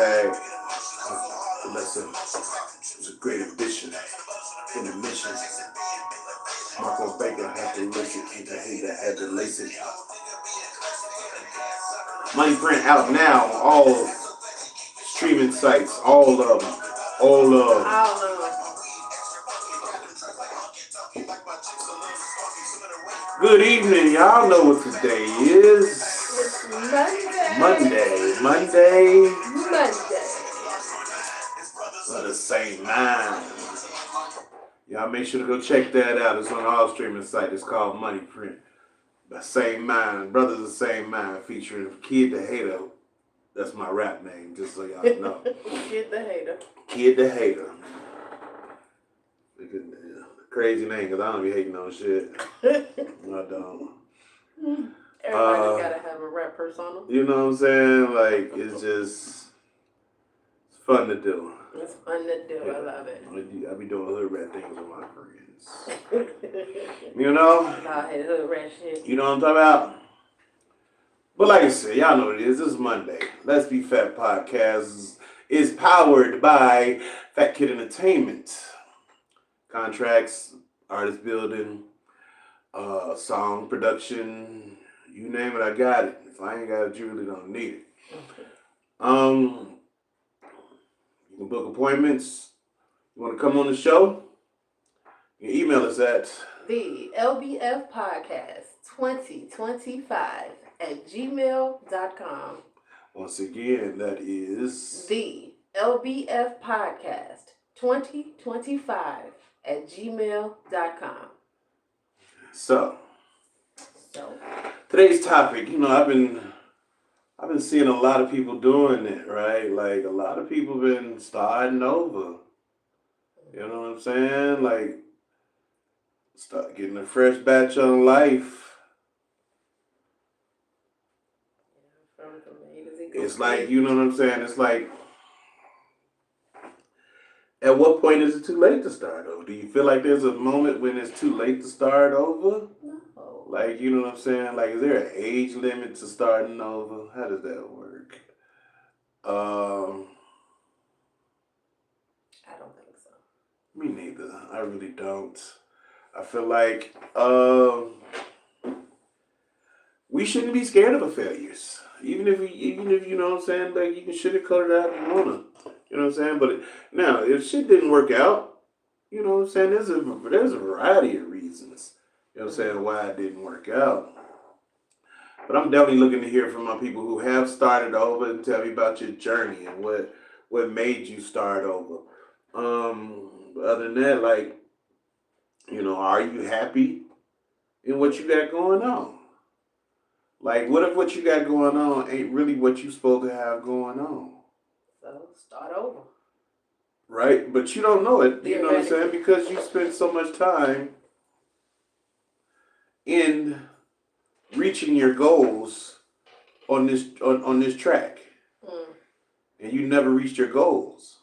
bag. Listen, it's a great ambition in the mission. Marco Baker had to listen, Kid the Hater had to listen. Money Print out now on all streaming sites, all of them. All of them. Good evening, y'all know what today is. It's Monday. Monday. Monday. For the same mind. Y'all make sure to go check that out. It's on all streaming sites. It's called Money Print. The Same Mind, Brothers of the Same Mind, featuring Kid the Hater. That's my rap name, just so y'all know. Kid the Hater. Kid the Hater. Crazy name, because I don't be hating on shit. I don't. Everybody gotta have a rap persona. You know what I'm saying? Like, it's just it's fun to do. It's fun to do. Yeah. I love it. I be doing hood rat things with my friends. You know? I hate hood rat shit. You know what I'm talking about? But like I said, y'all know what it is. This is Monday. Let's Be Fat Podcast is powered by Fat Kid Entertainment. Contracts, artist building, song production, you name it, I got it. If I ain't got it, you really don't need it. You can book appointments. You want to come on the show? You can email us at the LBF Podcast 2025@gmail.com. Once again, that is the LBF Podcast 2025@gmail.com. So today's topic, you know, I've been seeing a lot of people doing it, right? Like a lot of people been starting over. You know what I'm saying? Like start getting a fresh batch on life. It's like, you know what I'm saying? It's like, at what point is it too late to start over? Do you feel like there's a moment when it's too late to start over? No. Like, you know what I'm saying? Like, is there an age limit to starting over? How does that work? I don't think so. Me neither. I really don't. I feel like we shouldn't be scared of our failures. Even if you know what I'm saying, like you can sugarcoat it out if you wanna. You know what I'm saying? But now, if shit didn't work out, you know what I'm saying, there's a variety of reasons, you know what I'm saying, why it didn't work out. But I'm definitely looking to hear from my people who have started over and tell me about your journey and what made you start over. Other than that, like, you know, are you happy in what you got going on? Like, what if what you got going on ain't really what you supposed to have going on? So, start over. Right? But you don't know it, you know what I'm saying? Because you spent so much time in reaching your goals on this track. And you never reached your goals.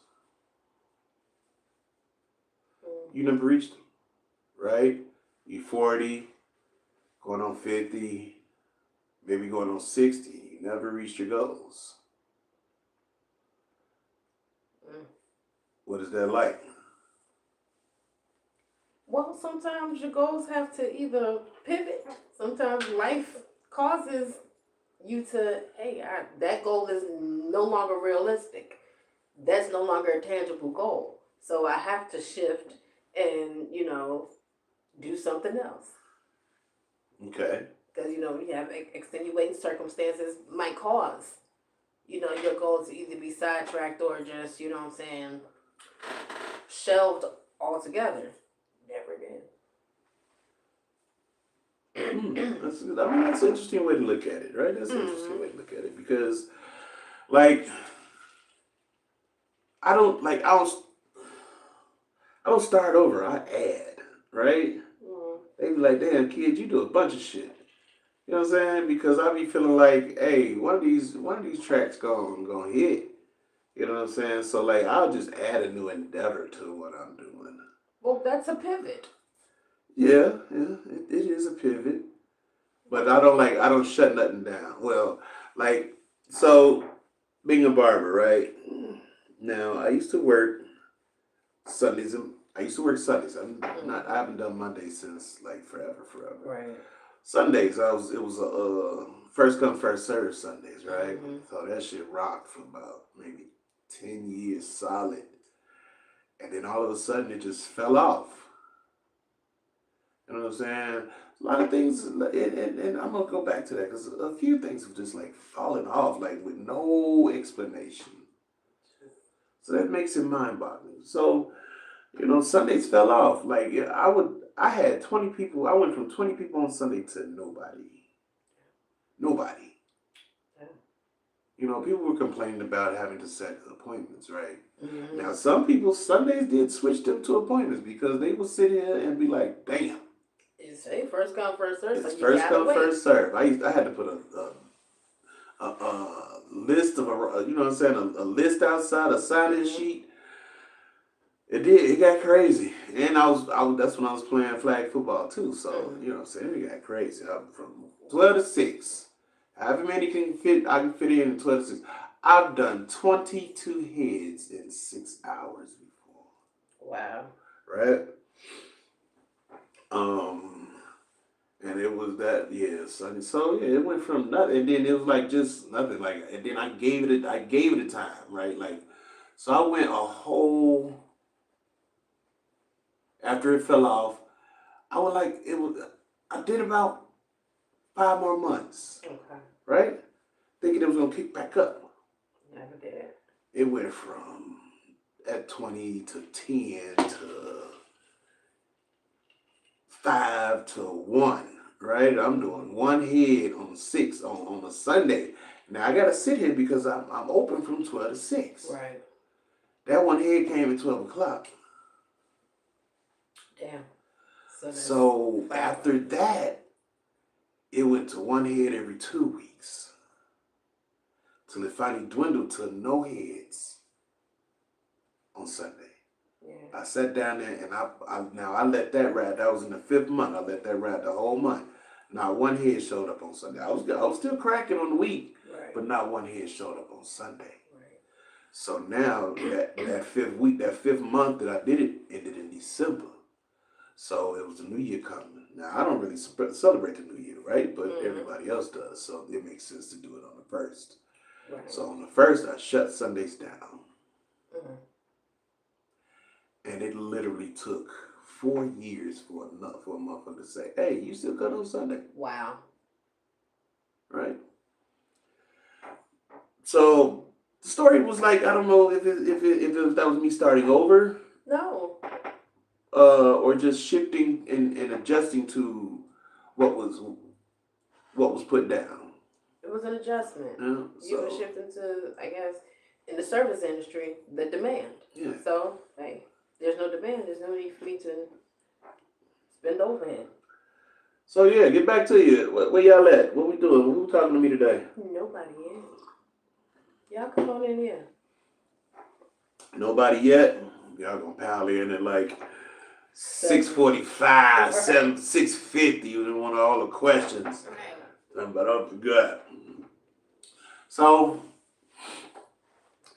You never reached them. Right? You 40, going on 50, maybe going on 60. You never reached your goals. What is that like? Well, sometimes your goals have to either pivot. Sometimes life causes you to, hey, that goal is no longer realistic. That's no longer a tangible goal. So I have to shift and, you know, do something else. Okay. Because, you know, you have extenuating circumstances might cause, you know, your goals to either be sidetracked or just, you know what I'm saying, shelved altogether. Never did. That's an interesting way to look at it, right? That's an interesting way to look at it because, like, I don't start over. I add, right? They be like, damn, kid, you do a bunch of shit. You know what I'm saying? Because I be feeling like, hey, one of these tracks gonna hit. You know what I'm saying? So like, I'll just add a new endeavor to what I'm doing. Well, that's a pivot. Yeah, it is a pivot. But I don't shut nothing down. Well, like, so being a barber, right? Now I used to work Sundays. I used to work Sundays. I'm not. I haven't done Mondays since like forever, forever. Right. Sundays, I was. It was a first come first serve Sundays, right? Mm-hmm. So that shit rocked for about maybe 10 years solid, and then all of a sudden it just fell off. You know what I'm saying? A lot of things, and I'm gonna go back to that because a few things have just like fallen off, like with no explanation. So that makes it mind-boggling. So Sundays fell off. Like yeah, I had 20 people. I went from 20 people on Sunday to nobody, nobody. Yeah. People were complaining about having to set appointments, right? Mm-hmm. Now, some people Sundays did switch them to appointments because they would sit here and be like, "Damn, You say first come first serve, so it's you first gotta come wait. first serve." I had to put a list of you know what I'm saying, a list outside, a sign-in Mm-hmm. sheet. It did. It got crazy, and I was. That's when I was playing flag football too. So Mm-hmm. you know what I'm saying, it got crazy. I'm from 12 to 6. However many can fit, I can fit in 12 to 6. I've done 22 heads in 6 hours before. Wow. Right. Um, and it was that, yeah. So yeah, it went from nothing, and then it was like just nothing. Like, and then I gave it a time, right? Like, so I went a whole after it fell off. I was like, it was. I did about 5 more months, Okay. right? Thinking it was gonna kick back up. Never did. It went from at 20 to 10 to 5 to 1. Right? I'm doing one head on 6 on a Sunday. Now I gotta sit here because I'm open from 12 to 6. Right. That one head came at 12 o'clock. Damn. So that's So 5 after months. that, it went to one head every 2 weeks. Till it finally dwindled to no heads on Sunday. Yeah. I sat down there and I let that ride. That was in the 5th month. I let that ride the whole month. Not one head showed up on Sunday. I was still cracking on the week, Right. but not one head showed up on Sunday. Right. So now that 5th week, that 5th month that I did it ended in December. So it was the New Year coming. Now I don't really celebrate the New Year, right? But Mm-hmm. everybody else does, so it makes sense to do it on the first. Right. So on the first, I shut Sundays down. Mm-hmm. And it literally took 4 years for a motherfucker to say, "Hey, you still cut on Sunday?" Wow. Right? So the story was like, I don't know if that was me starting over, No. or just shifting and adjusting to what was what was put down. It was an adjustment. Yeah. You were So shifting to, I guess, in the service industry, the demand. yeah. So, hey, there's no demand. There's no need for me to spend overhead. So yeah, get back to you. Where y'all at? What we doing? Who talking to me today? Nobody is. Y'all come on in here. Nobody yet. Y'all gonna pile in at like 6:45, Right. 6:50. You didn't want all the questions. Right. But up the gut. So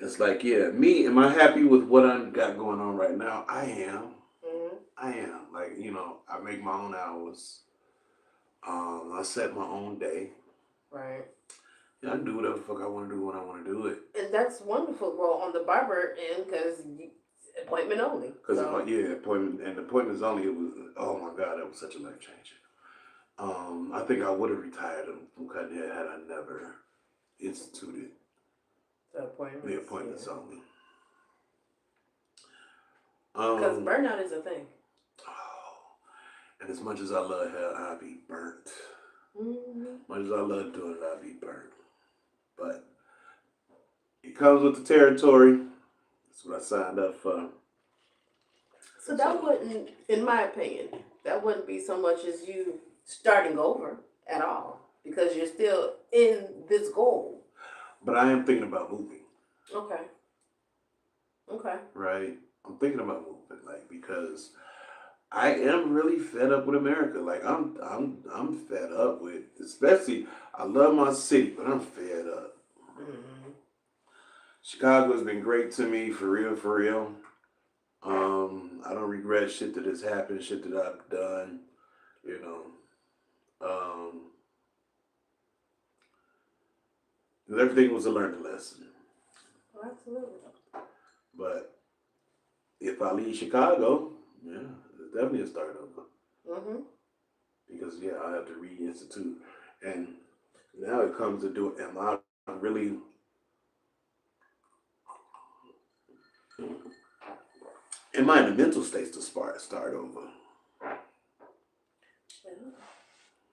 it's like, yeah, me. Am I happy with what I got going on right now? I am. Mm-hmm. I am. Like, I make my own hours. I set my own day. Right. Yeah, I can do whatever the fuck I want to do when I want to do it. And that's wonderful. Well, on the barber end, because appointment only. Because appointments only. It was, oh my god, that was such a life changer. I think I would have retired from cutting hair had I never instituted The appointments. the appointments only. Because burnout is a thing. Oh, and as much as I love hair, I be burnt. Mm-hmm. Much as I love doing it, I be burnt. But it comes with the territory. That's what I signed up for. So that wouldn't, in my opinion, that wouldn't be so much as you starting over at all, because you're still in this goal. But I am thinking about moving. Okay. Okay. Right? I'm thinking about moving, like, because I am really fed up with America. Like, I'm fed up with, especially, I love my city, but I'm fed up. Mm-hmm. Chicago has been great to me, for real, for real. I don't regret shit that has happened, shit that I've done, you know. Um, 'Cause everything was a learning lesson. Oh, absolutely. But if I leave Chicago, yeah, it's definitely a start over. Mhm. Because yeah, I have to reinstitute. And now it comes to do, am I really, am I in the mental states to start over? Yeah.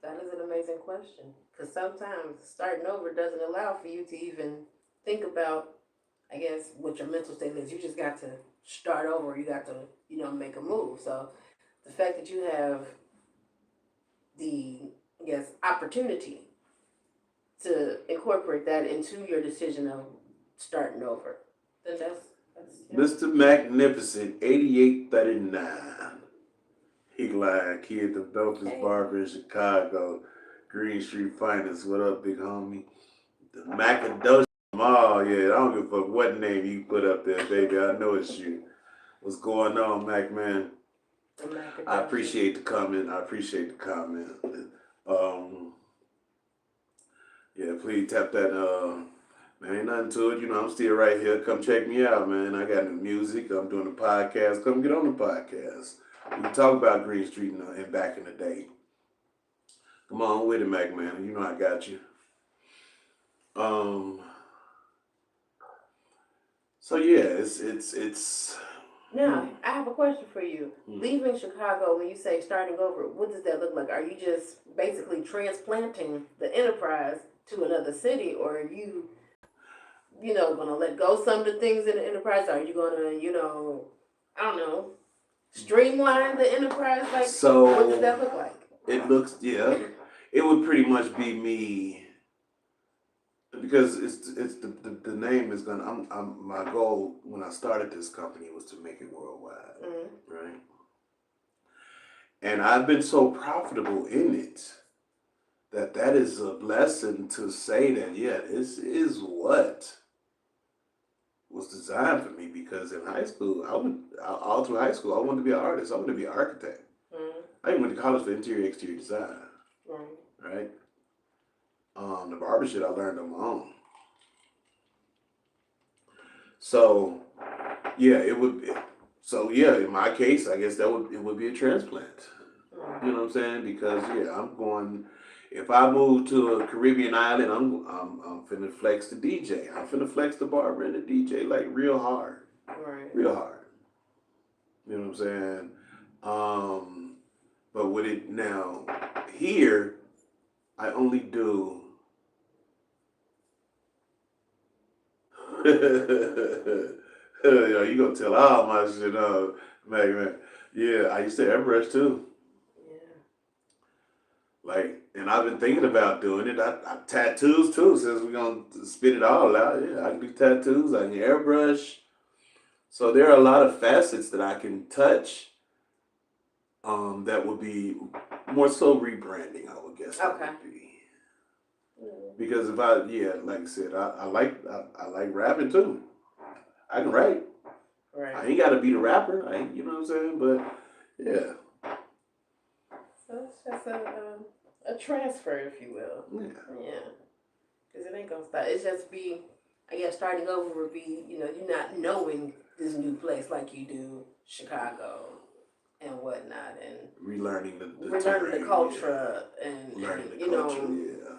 That is an amazing question. Because sometimes starting over doesn't allow for you to even think about, I guess, what your mental state is. You just got to start over. You got to, make a move. So the fact that you have the, I guess, opportunity to incorporate that into your decision of starting over, then Mr. Magnificent, 8839. He lied, kid, the dopest hey, barber in Chicago. Green Street Finest. What up, big homie? The Macadocious. Oh, yeah, I don't give a fuck what name you put up there, baby. I know it's you. What's going on, Mac, man? the I macadocious. appreciate the comment. I appreciate the comment. Um, yeah, please tap that. Man, ain't nothing to it. You know, I'm still right here. Come check me out, man. I got new music. I'm doing a podcast. Come get on the podcast. We can talk about Green Street and back in the day. Come on with it, Mac, man. You know I got you. Um. So yeah, it's. Now, I have a question for you. Leaving Chicago, when you say starting over, what does that look like? Are you just basically transplanting the enterprise to another city, or are you, going to let go some of the things in the enterprise? Are you going to, I don't know, streamline the enterprise? Like, So what does that look like? it looks, yeah. It would pretty much be me because it's the name is gonna. My goal when I started this company was to make it worldwide, right? And I've been so profitable in it that is a blessing to say that yeah, this is what was designed for me because in high school all through high school I wanted to be an artist. I wanted to be an architect. I even went to college for interior exterior design, right? The barber shit I learned on my own. So yeah, it would. So yeah, in my case, I guess it would be a transplant. You know what I'm saying? Because yeah, I'm going. If I move to a Caribbean island, I'm finna flex the DJ. I'm finna flex the barber and the DJ like real hard, real hard. You know what I'm saying? But with it now here, I only do. You gonna tell all my shit, man. Yeah, I used to airbrush too. Like, and I've been thinking about doing it. I tattoos too. Since we're gonna spit it all out, yeah, I can do tattoos. I can airbrush. So there are a lot of facets that I can touch. That would be more so rebranding. I would guess that would be because if I yeah, like I said, I like rapping too. I can write. I ain't got to be the rapper. I ain't, you know what I'm saying? But yeah. So it's just a transfer, if you will. Yeah. Because it ain't going to stop. It's just be, I guess, starting over would be, you're not knowing this new place like you do Chicago and whatnot. And relearning the relearning the culture and learning the you culture, know. yeah.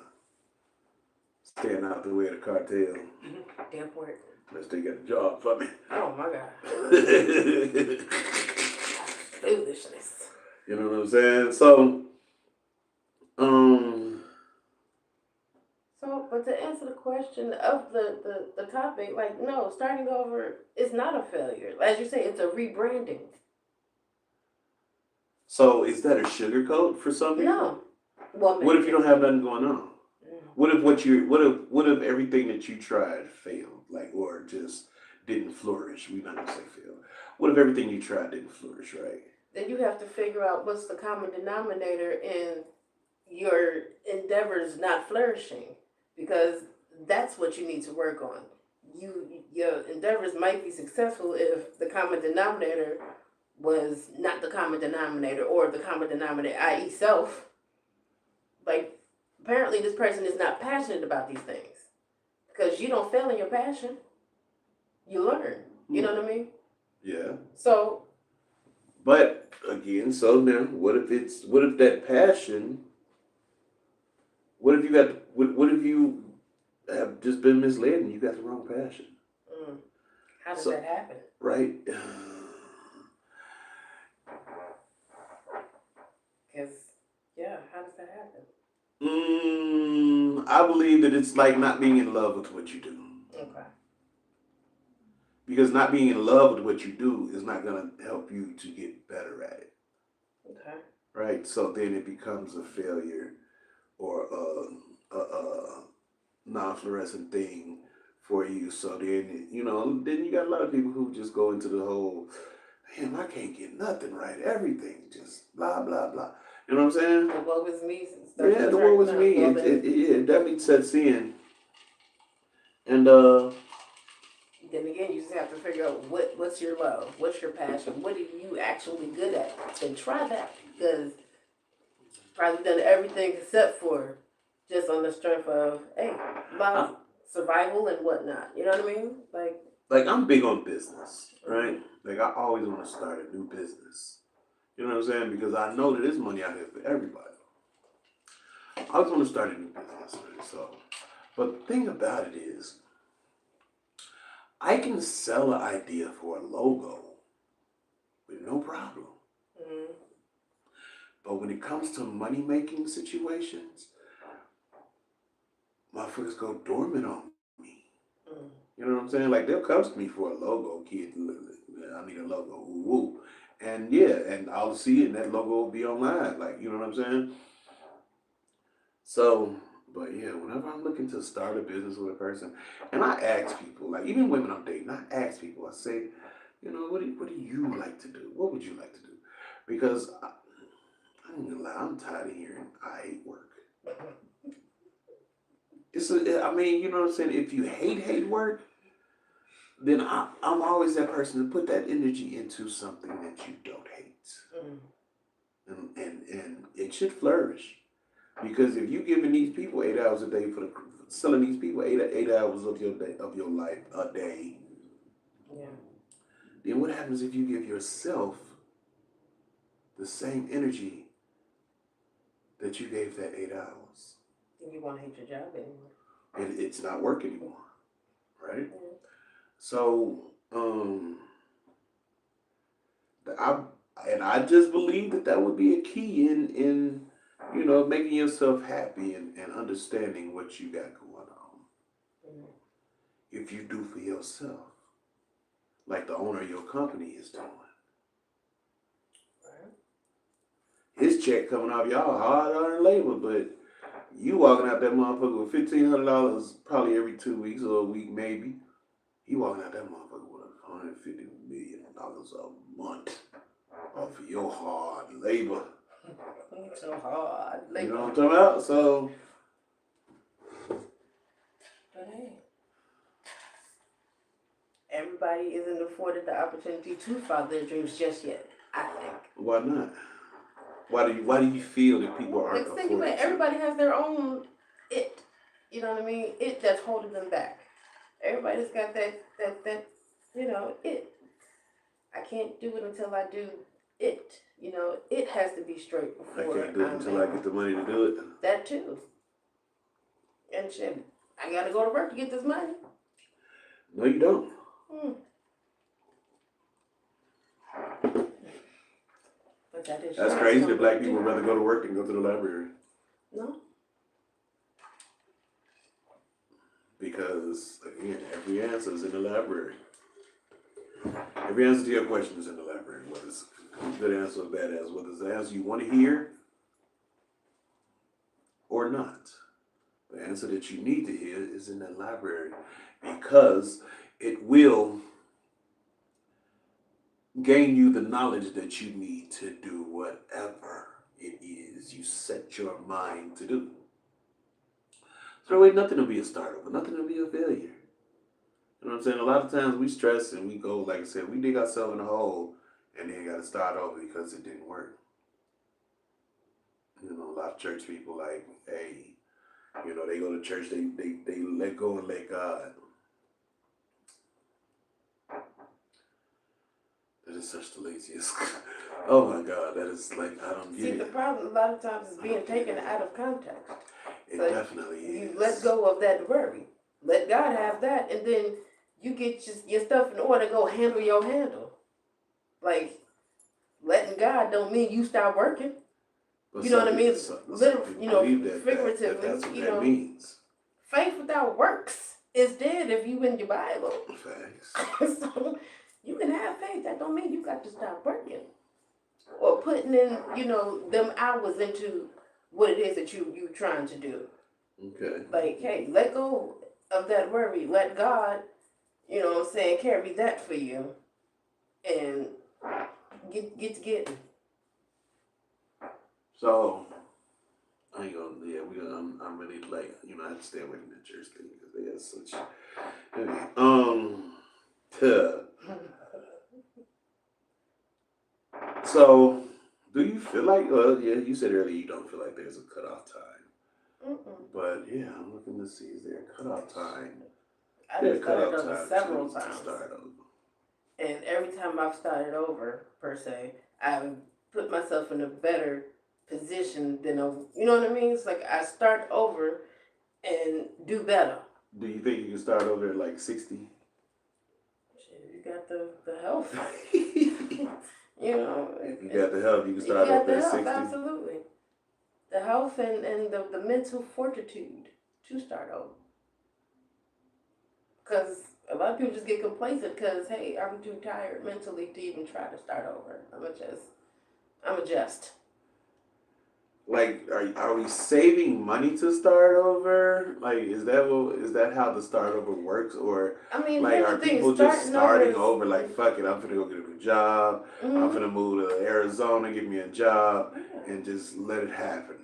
Staying out the way of the cartel. Damn port. Unless they got a job for me. Oh my God. Foolishness. You know what I'm saying? So, but to answer the question of the topic, like, no, starting over is not a failure. As you say, it's a rebranding. So, is that a sugarcoat for some people? No. Well, what if you don't have nothing going on? What if what if everything that you tried failed, like, or just didn't flourish? We're not gonna say failed. What if everything you tried didn't flourish, right? Then you have to figure out what's the common denominator in your endeavors not flourishing, because that's what you need to work on. your endeavors might be successful if the common denominator was not the common denominator, or the common denominator, i.e., self. Like, apparently, this person is not passionate about these things because you don't fail in your passion. You learn. You know what I mean? Yeah. So, But again, so now, what if that passion? What if you got? What if you have just been misled and you got the wrong passion? mm, how does So that happen? right. Because, yeah, how does that happen? I believe that it's like not being in love with what you do. Okay. Because not being in love with what you do is not going to help you to get better at it. Okay. Right? So then it becomes a failure or a non-fluorescent thing for you. So then, then you got a lot of people who just go into the whole, man, I can't get nothing right. Everything just blah, blah, blah. You know what I'm saying? The woe is me starts Yeah, to the woe turn was up. me. Well, It definitely sets in. And then again, you just have to figure out what's your love, what's your passion, what are you actually good at, and try that, because probably done everything except for just on the strength of love, survival, and whatnot. You know what I mean? like I'm big on business, right? Like I always want to start a new business. You know what I'm saying? Because I know that there's money out there for everybody. I always want to start a new business, right? So, but the thing about it is, I can sell an idea for a logo with no problem. mm-hmm. But when it comes to money making situations, motherfuckers go dormant on me. Mm-hmm. You know what I'm saying? Like they'll come to me for a logo, kid. I need a logo. Ooh, woo. And yeah, and I'll see it, and that logo will be online. Like, you know what I'm saying? So, but yeah, whenever I'm looking to start a business with a person, and I ask people, like even women I'm dating, I ask people, I say, what do you like to do? What would you like to do? Because I'm gonna lie, I'm tired of hearing I hate work. I mean, you know what I'm saying? If you hate work, then I'm always that person to put that energy into something that you don't hate. And it should flourish. Because if you're giving these people 8 hours a day selling these people eight hours of your day of your life a day, Yeah. then what happens if you give yourself the same energy that you gave that 8 hours? And you won't hate your job anymore. It's not work anymore, right? Yeah. So, I I just believe that would be a key in making yourself happy and understanding what you got going on. If you do for yourself, like the owner of your company is doing. Right. His check coming off y'all hard earned labor, but you walking out that motherfucker with $1,500 probably every 2 weeks or a week maybe. He walking out that motherfucker with $150 million a month off of your hard labor. So hard labor. You know what I'm talking about? So, But hey, everybody isn't afforded the opportunity to follow their dreams just yet, I think. why not? Why do you feel that people aren't Like, think about afforded it, everybody has their own it. You know what I mean? It that's holding them back. Everybody's got that it. I can't do it until I do it. It has to be straight I before can't do it until I get the money to do it. That too. And shit, I gotta go to work to get this money. No, you don't. But that is That's crazy that black people would rather go to work than go to the library. No. Because, again, every answer is in the library. Every answer to your question is in the library, whether it's a good answer or a bad answer, whether it's the answer you want to hear or not. The answer that you need to hear is in the library because it will gain you the knowledge that you need to do whatever it is you set your mind to do. So there ain't nothing to be a startup, nothing to be a failure. You know what I'm saying? A lot of times we stress and we go, like I said, we dig ourselves in a hole and then got to start over because it didn't work. You know, a lot of church people like, hey, you know, they go to church, they let go and let God. That is such the laziest. Oh my God, that is like, I don't get See, it. the problem a lot of times is being taken out of context. It So definitely is. you let go of that worry. Let God have that, and then you get your stuff in order. Go handle your handle. Like letting God don't mean you stop working. But You know what I mean? Literally, You know, believe that, figuratively. that's what You that know, means. faith without works is dead if you in your Bible. Facts. So you can have faith. That don't mean you got to stop working or putting in, you know, them hours into what it is that you trying to do. Okay. Like, hey, let go of that worry. Let God, you know what I'm saying, carry that for you and get to getting. So, I ain't gonna, yeah, I'm really like, you know, I have to stay away from that church thing because they have such, tuh. So, do you feel like, well, yeah, you said earlier you don't feel like there's a cutoff time. Mm-mm. But yeah, I'm looking to see, is there a cutoff time? I've started over several times. Start over. And every time I've started over, per se, I've put myself in a better position than you know what I mean? It's like I start over and do better. Do you think you can start over at like 60? Shit, you got the health. You know. If you got the health, you can start over at 60? Absolutely. The health and the mental fortitude to start over. Because a lot of people just get complacent because, hey, I'm too tired mentally to even try to start over. I'm adjust. Like, are we saving money to start over? Like, is that how the start over works? Or, I mean, like, are people just starting over? Like, fuck it, I'm finna go get a new job. Mm-hmm. I'm finna move to Arizona, get me a job, and just let it happen.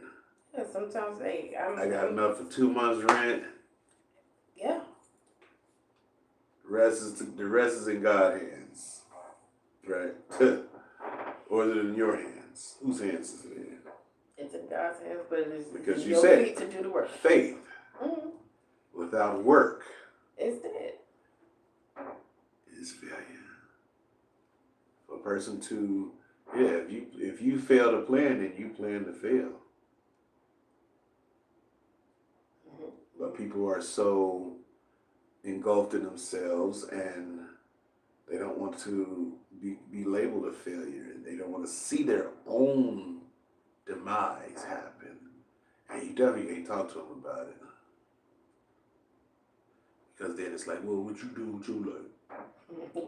Yeah, sometimes, hey, I got enough for 2 months rent. Yeah. The rest is in God's hands, right? Or is it in your hands? Whose hands is it in? It's in God's hands, but it is because you your said feet to do the work. Faith without work is dead. Is failure. For a person to, yeah, if you fail to plan, then you plan to fail. But people are so engulfed in themselves and they don't want to be labeled a failure. They don't want to see their own demise happen. And you definitely can't talk to them about it. Because then it's like, well, what you do with your life?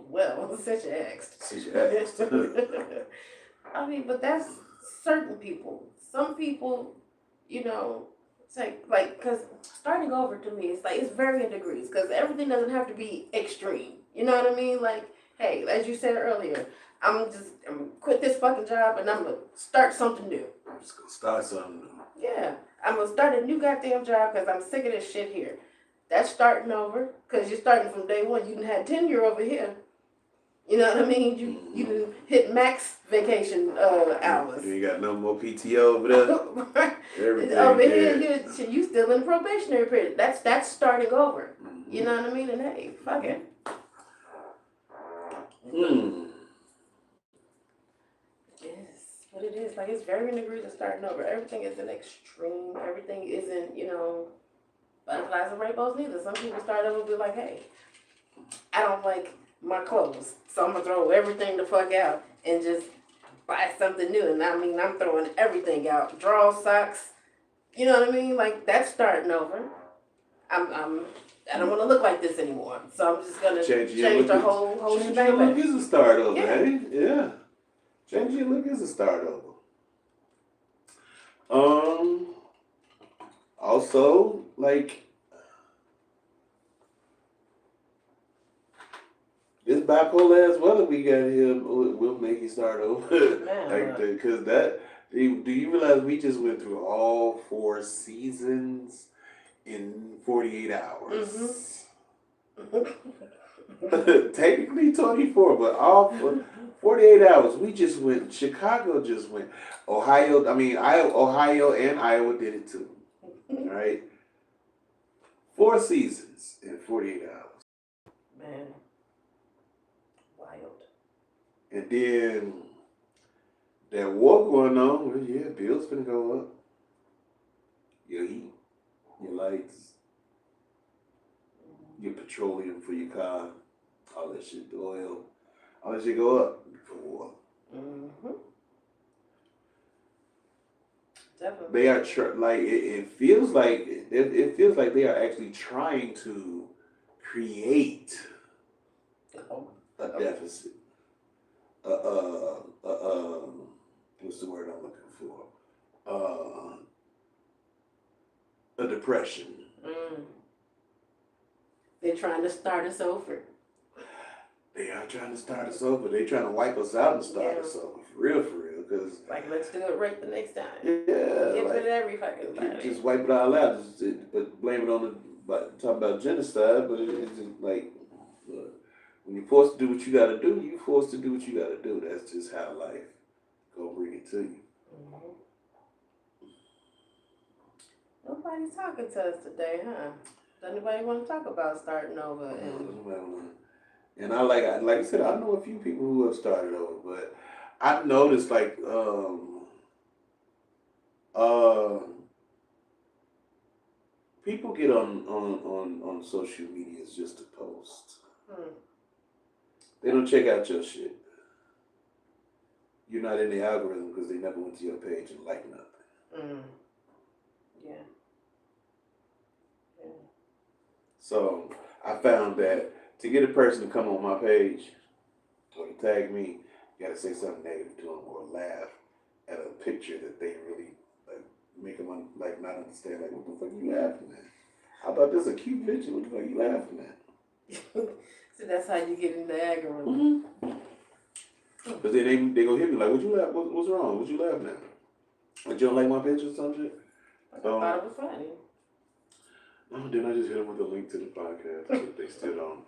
Well, since you asked. I mean, but that's certain people. Some people, you know, it's like, because starting over to me, it's like, it's varying degrees, because everything doesn't have to be extreme. You know what I mean? Like, hey, as you said earlier, I'm gonna quit this fucking job and I'm gonna start something new. I'm just gonna start something new. Yeah, I'm gonna start a new goddamn job because I'm sick of this shit here. That's starting over, because you're starting from day one. You done had tenure over here. You know what I mean? You done hit max vacation hours. You ain't got no more PTO over there. Everything over here, you still in the probationary period. That's starting over. Mm-hmm. You know what I mean? And hey, fuck it. Yes, but it is like it's varying degrees of starting over. Everything isn't extreme. Everything isn't, you know, butterflies and rainbows neither. Some people start over and be like, hey, I don't like my clothes, so I'm gonna throw everything the fuck out and just buy something new. And I mean, I'm throwing everything out. Drawers, socks, you know what I mean? Like, that's starting over. I don't want to look like this anymore, so I'm just gonna change the whole shebang. Change your look is a start over, hey? Yeah. Change your look is a start over. Also, like, this bipolar ass weather we got here will make you start over. Like, because do you realize we just went through all 4 seasons in 48 hours? Technically 24, but all for 48 hours. We just went. Chicago just went. Ohio and Iowa did it too. Right? 4 seasons in 48 hours. Man, wild. And then that war going on, well, yeah, bills finna go up. Your heat, your lights, your petroleum for your car, all that shit, the oil, all that shit go up for war. Mm-hmm. Definitely. They are it feels like it feels like they are actually trying to create a deficit. What's the word I'm looking for? A depression. Mm. They're trying to start us over. They are trying to start us over. They're trying to wipe us out and start us over. For real, because like, let's do it right the next time. Yeah, get rid of every fucking thing. Just wipe it all out. But blame it on talk about genocide. But it's just like, look, when you're forced to do what you got to do, you're forced to do what you got to do. That's just how life gonna bring it to you. Mm-hmm. Nobody's talking to us today, huh? Does anybody want to talk about starting over? And like I said, I know a few people who have started over, but I've noticed people get on social medias just to post. They don't check out your shit. You're not in the algorithm because they never went to your page and liked nothing. Yeah. So I found that to get a person to come on my page or to tag me, you gotta say something negative to them or laugh at a picture that they really like, make them not understand. Like, what the fuck you laughing at? How about this a cute picture? What the fuck you laughing at? So that's how you get in the algorithm. Because then they gonna hit me like, what you laugh? What's wrong? What you laughing at? Like, you don't like my picture or some shit? I thought it was funny. No, then I just hit them with a link to the podcast, but they still don't.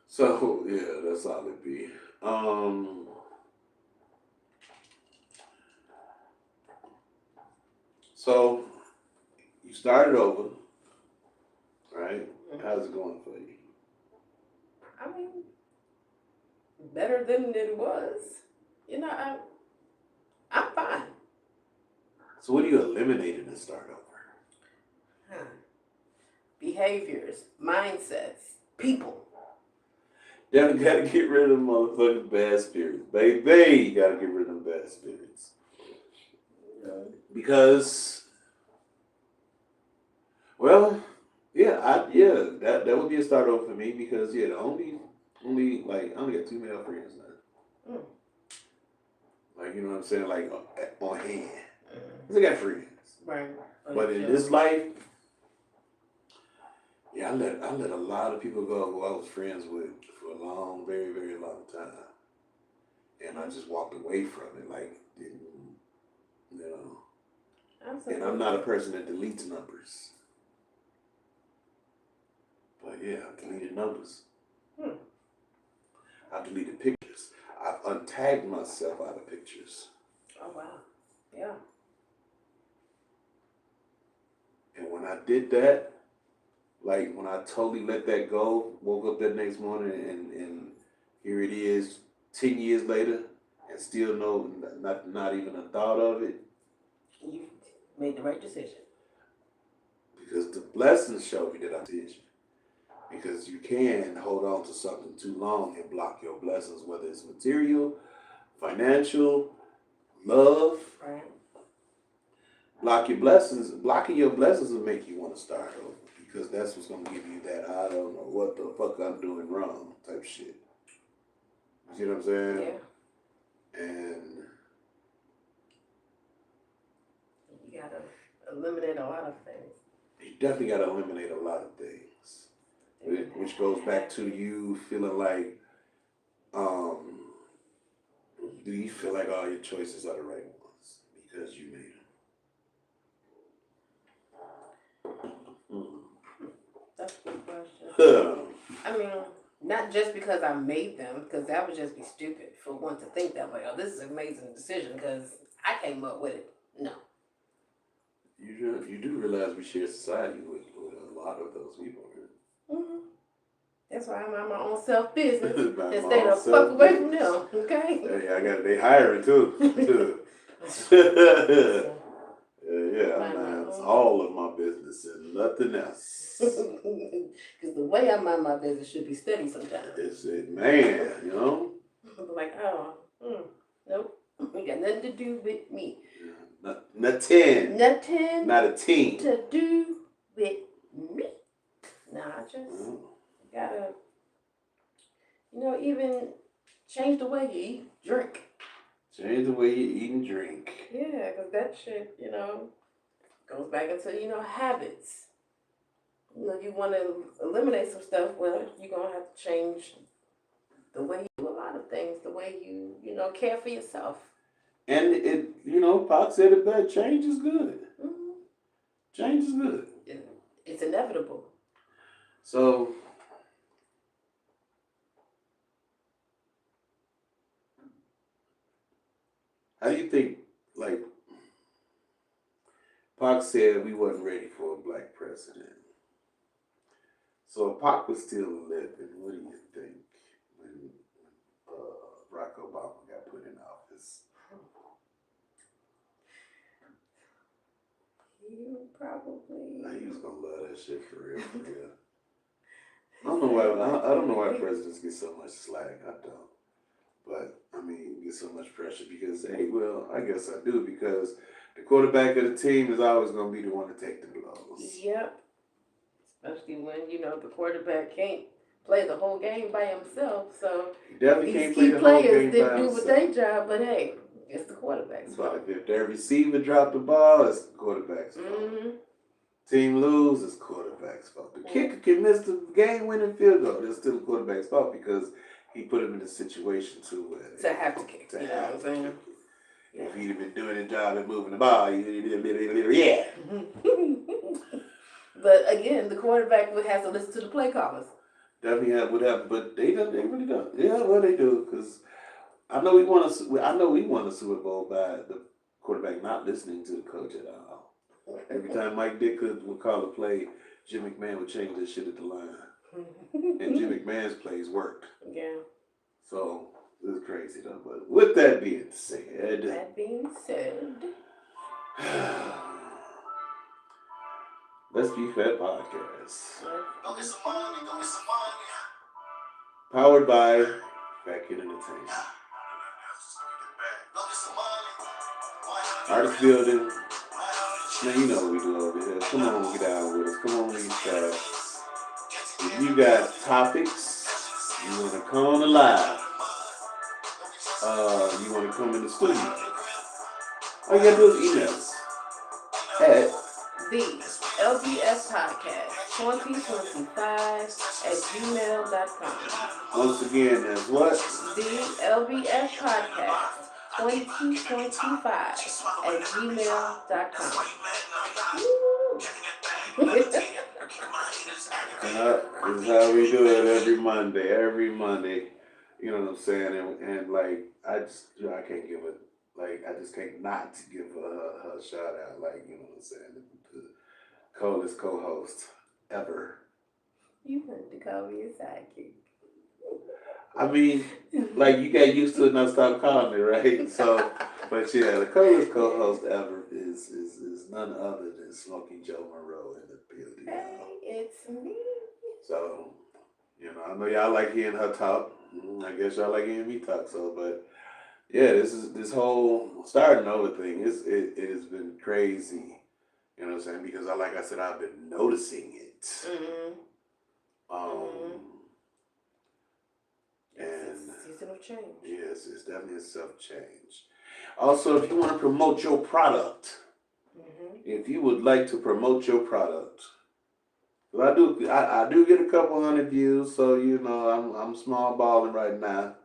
So yeah, that's all it be. So you started over, right? How's it going for you? I mean, better than it was. You know, I'm fine. So what are you eliminating to start over? Behaviors, mindsets, people. You gotta get rid of them motherfucking bad spirits, baby. You gotta get rid of them bad spirits. Because, well, that would be a start over for me because the only like I only got 2 male friends now. Like, you know what I'm saying? Like on hand. Cause I got friends. Right. But in this life, I let a lot of people go who I was friends with for a long, very, very long time. And I just walked away from it, like, didn't, you know. Absolutely. And I'm not a person that deletes numbers. But yeah, I've deleted numbers. I've deleted pictures. I've untagged myself out of pictures. Oh, wow. Yeah. And when I did that, like when I totally let that go, woke up that next morning and here it is 10 years later and still not even a thought of it. You made the right decision. Because the blessings show me that I did. Because you can hold on to something too long and block your blessings, whether it's material, financial, love. Right. Blocking your blessings will make you want to start over. Because that's what's going to give you that I don't know what the fuck I'm doing wrong type shit. You see what I'm saying? Yeah. And you gotta eliminate a lot of things. You definitely got to eliminate a lot of things. Which goes back to you feeling like, do you feel like all your choices are the right ones because you made them? That's a good question. I mean, not just because I made them, because that would just be stupid for one to think that way. Oh, this is an amazing decision because I came up with it. No. You do realize we share society with a lot of those people. Mm-hmm. That's why I mind my own self business Mind and my stay own the fuck away from self-business. them. Okay. Hey, I got they hiring too. Yeah, Mind my man, it's own. all of my business and nothing else. Because the way I mind my business should be steady sometimes. It's it, man. You know. Like, oh, nope. Ain't got nothing to do with me. Nothing. Nothing. Not a team. To do with me. Nah, I just gotta, even change the way you eat, drink. Change the way you eat and drink. Yeah, because that shit, goes back into, habits. You want to eliminate some stuff, well, you're going to have to change the way you do a lot of things, the way you, care for yourself. And Pac said it best, change is good. Mm-hmm. Change is good. It's inevitable. So, how do you think, like, Pac said we wasn't ready for a black president. So if Pac was still living, what do you think when Barack Obama got put in office? He probably. He was gonna love that shit for real, for real. I don't know why presidents get so much slack. I don't. But I mean, get so much pressure because I guess I do because the quarterback of the team is always gonna be the one to take the blows. Yep. Especially when the quarterback can't play the whole game by himself. So he definitely these can't play key the whole players game by didn't do himself. their job, but hey, it's the quarterback's fault. But if their receiver dropped the ball, it's the quarterback's fault. Mm-hmm. Team lose, it's quarterback's fault. The kicker can miss the game-winning field goal. It's still the quarterback's fault because he put him in a situation to have to kick. You know what I'm saying? If he'd have been doing his job and moving the ball, yeah. But again, the quarterback would have to listen to the play callers. Definitely would have, but they really don't. Yeah, well they do because I know we won a Super Bowl by the quarterback not listening to the coach at all. Every time Mike Dick would call a play, Jim McMahon would change that shit at the line. And Jim McMahon's plays worked. Yeah. So, it was crazy though. But with that being said. Let's Be F.A.T podcast. Powered by Back in Entertainment. Artist building. Man, you know what we do over here. Come on, get out with us. Come on, these guys. If you got topics, you want to come on the live, you want to come in the studio, all you got to do is email us at the LBS Podcast 2025 @gmail.com. Once again, that's what? The LBS Podcast 2025 @gmail.com. This is how we do it every Monday. Every Monday. You know what I'm saying? And like, I can't give it, like, I just can't not give her a shout out. Like, you know what I'm saying? The coolest co-host ever. You want to call me a sidekick. I mean, like, you got used to it and I stopped calling me, right? So, but yeah, the coolest co-host ever is none other than Smoky Joe Monroe in the building. Hey, it's me. So, I know y'all like hearing her talk. I guess y'all like hearing me talk. So, but yeah, this whole starting over thing. It has been crazy. You know what I'm saying? Because like I said, I've been noticing it. Mm-hmm. And it's a season of change. Yes, it's definitely a self-change. Also, if you want to promote your product, if you would like to promote your product, I do get a couple hundred views, so I'm small balling right now.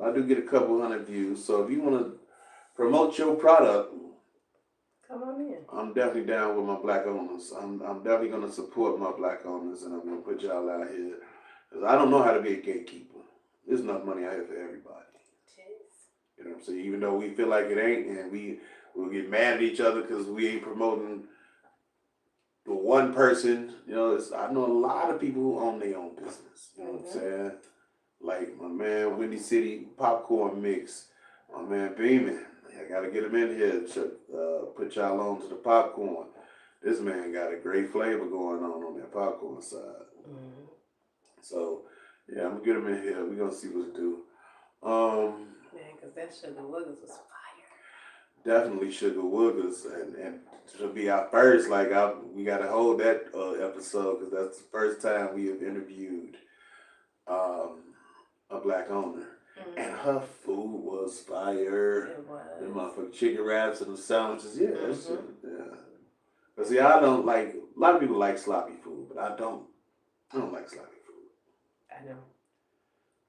I do get a couple hundred views, so if you want to promote your product, come on in. I'm definitely down with my black owners. I'm definitely gonna support my black owners, and I'm gonna put y'all out here. 'Cause I don't know how to be a gatekeeper. There's enough money out here for everybody. Jeez. You know what I'm saying? Even though we feel like it ain't, and we'll get mad at each other because we ain't promoting the one person. You know, I know a lot of people who own their own business. You know what I'm saying? Like my man Windy City Popcorn Mix, my man Beeman. I gotta get him in here to put y'all on to the popcorn. This man got a great flavor going on that popcorn side. Mm-hmm. So yeah, I'm gonna get him in here. We gonna see what to do. Man, cause that sugar woogers was fire. Definitely Sugar Woogers, and to be our first, we gotta hold that episode because that's the first time we have interviewed a black owner. And her food was fire. It was. The motherfucking chicken wraps and the sandwiches. Yeah, that shit. Yeah. But see, I don't like. A lot of people like sloppy food, but I don't like sloppy food. I know.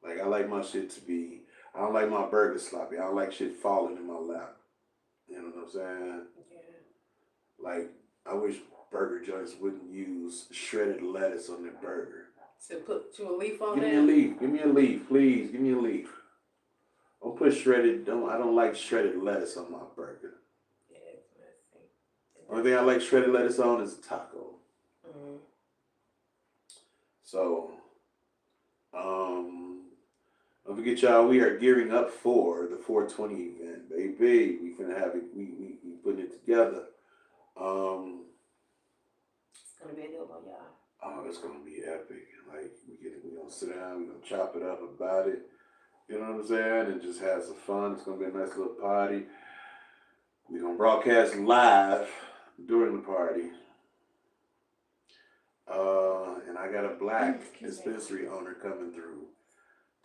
Like I like my shit to be. I don't like my burger sloppy. I don't like shit falling in my lap. You know what I'm saying? Yeah. Like I wish burger joints wouldn't use shredded lettuce on their burger. To put you a leaf on Give there? me a leaf. Give me a leaf, please. Give me a leaf. Don't put shredded. I don't like shredded lettuce on my burger. Yeah, it's messy. Only thing I like shredded lettuce on is a taco. Mm-hmm. So, don't forget, y'all. We are gearing up for the 420 event, baby. We finna have it. We putting it together. It's gonna be a good one, y'all. Oh, it's gonna be epic. Like we gonna sit down. We gonna chop it up about it. You know what I'm saying? And just have some fun. It's gonna be a nice little party. We're gonna broadcast live during the party. And I got a black dispensary owner coming through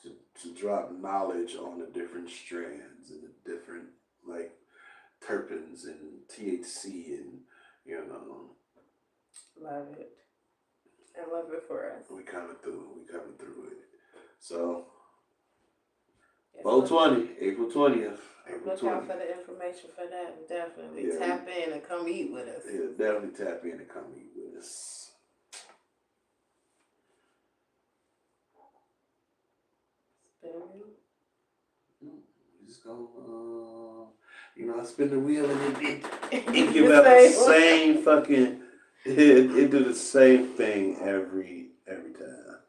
to drop knowledge on the different strands and the different like terpenes and THC and Love it. I love it for us. We coming through it. So. Yes, 420, April 20th. Look out for the information for that. Definitely tap in and come eat with us. Yeah, definitely tap in and come eat with us. Spin a wheel. Just go, I spin the wheel and it give out the same fucking. It do the same thing every time.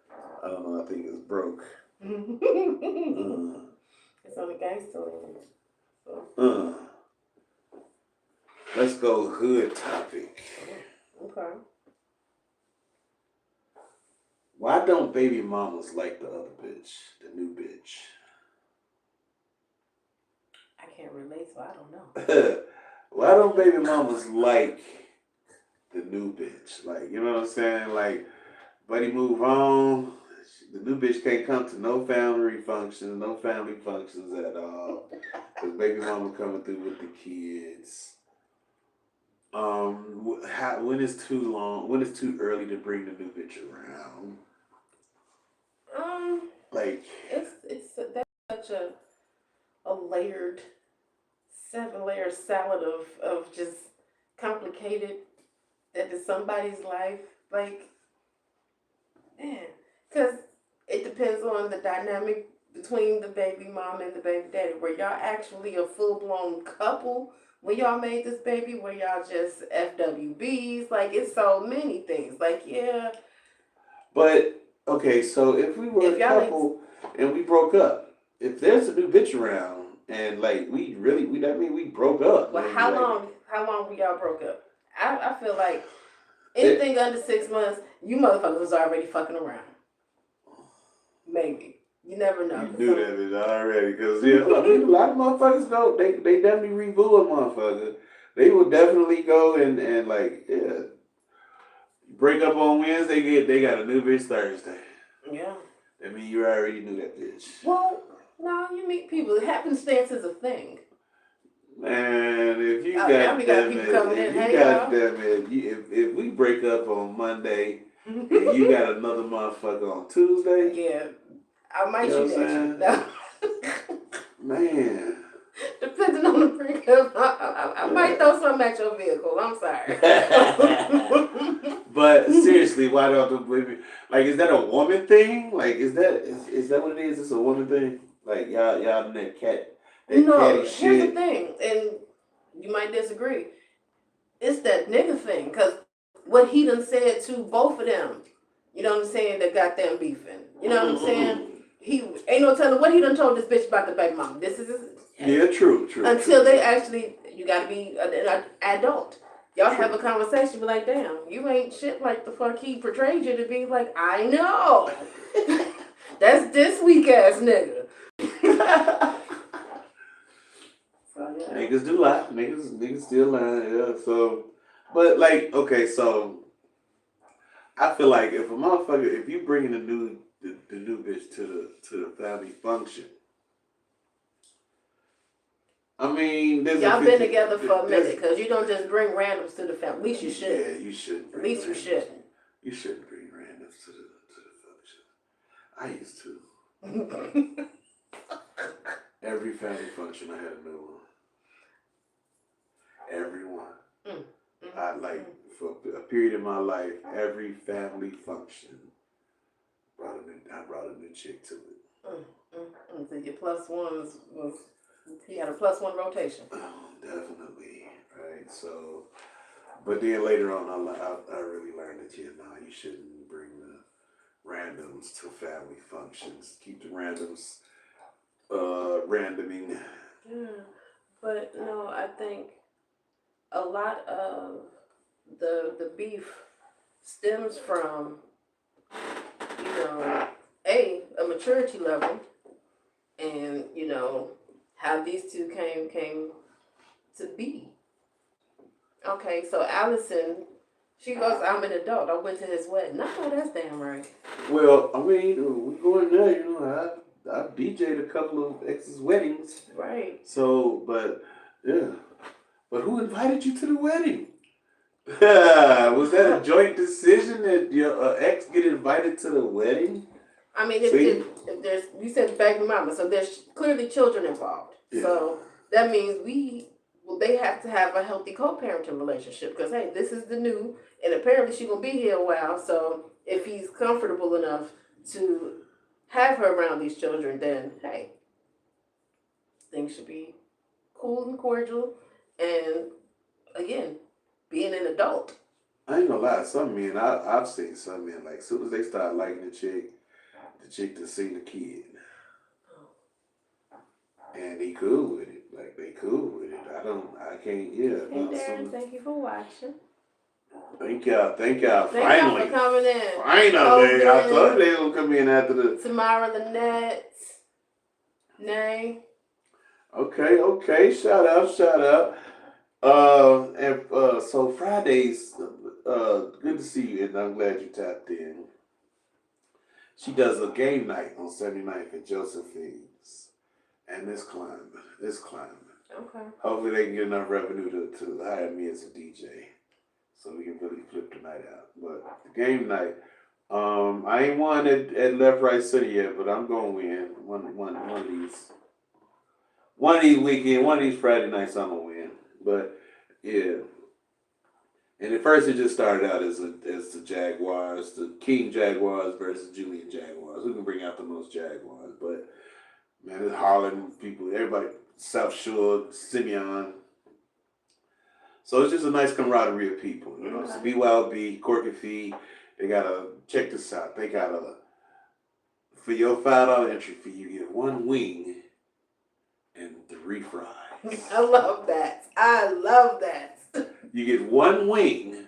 I don't know. I think it's broke. It's on the gangster list. So. Let's go hood topic. Okay. Why don't baby mamas like the other bitch, the new bitch? I can't relate, so I don't know. Why don't baby mamas like the new bitch? Like, you know what I'm saying? Like, buddy move on. The new bitch can't come to no family functions at all. Cause baby mama coming through with the kids. When is too long? When is too early to bring the new bitch around? Like that's such a layered 7-layer salad of just complicated that is somebody's life. Like, man, because it depends on the dynamic between the baby mom and the baby daddy. Were y'all actually a full-blown couple when y'all made this baby? Were y'all just FWBs? Like, it's so many things. Like, yeah. But, okay, so if we were a couple and we broke up, if there's a new bitch around and, like, we broke up. Well, how long were y'all broke up? I feel like anything under 6 months, you motherfuckers was already fucking around. Maybe. You never know. You knew that bitch already, because a lot of motherfuckers go, they definitely reboo a motherfucker. They will definitely go and like, yeah, break up on Wednesday, they got a new bitch Thursday. Yeah. I mean, you already knew that bitch. Well, no, you meet people. Happenstance is a thing. Man, if you if we break up on Monday and you got another motherfucker on Tuesday, yeah, I might shoot at you. No. Man, Depending on the premium, I might throw something at your vehicle. I'm sorry. But seriously, why don't the women like? Is that a woman thing? Like, is that what it is? It's a woman thing. Like y'all in that No, catty here's the shit. thing, and you might disagree. It's that nigga thing, because what he done said to both of them, you know what I'm saying, that got them beefing. You know what I'm saying? He ain't no telling what he done told this bitch about the baby mama. This is Yeah, true. until they actually, you gotta be an adult. Y'all have a conversation, be like, damn, you ain't shit like the fuck he portrayed you to be. Like, I know. That's this weak ass nigga. So, yeah. Niggas do lie. Niggas still lie. Yeah. So, but like, okay, so I feel like if a motherfucker, if you bringing the new bitch to the family function, I mean, y'all been together for a minute, because you don't just bring randoms to the family. At least you should. Yeah, you shouldn't. At least you should. You shouldn't bring randoms to the function. I used to. Every family function, I had a new one. Everyone. I like for a period of my life, every family function I brought a new chick to it. So your plus one was he had a plus one rotation. Oh, definitely, right. So, but then later on, I really learned that you shouldn't bring the randoms to family functions. Keep the randoms randoming. Yeah, but no, I think a lot of the beef stems from, a maturity level, and how these two came to be. Okay, so Allison, she goes, I'm an adult. I went to his wedding. No, that's damn right. Well, I mean, we going there. I DJ'd a couple of exes' weddings. Right. So, but yeah, but who invited you to the wedding? Was that a joint decision that your ex get invited to the wedding? I mean, if there's, you said baby mama, so there's clearly children involved. Yeah. So that means they have to have a healthy co-parenting relationship, because hey, this is the new, and apparently she's gonna be here a while. So if he's comfortable enough to have her around these children, then hey, things should be cool and cordial, and again, being an adult. I ain't gonna lie, some men, I've seen some men, like, as soon as they start liking the chick to see the kid. And he cool with it. Like, they cool with it. I can't, yeah. Hey, Darren, thank you for watching. Thank y'all. Thank y'all for coming in. Finally. I thought they would come in after the... Tamara Lynette. Nay. Okay. Shout out. So Fridays, good to see you, and I'm glad you tapped in. She does a game night on 79th at Josephine's, and it's climbing. Okay. Hopefully they can get enough revenue to hire me as a DJ, so we can really flip the night out. But the game night, I ain't won at Left Right City yet, but I'm gonna win one of these. One of these Friday nights I'm gonna win. But yeah. And at first it just started out as the Jaguars, the King Jaguars versus Julian Jaguars. Who can bring out the most Jaguars? But man, it's Harlan people, everybody, South Shore, Simeon. So it's just a nice camaraderie of people. It's BYOB, Corky Fee. They check this out. They got for your $5 entry fee, you get one wing and 3 fries. I love that. You get one wing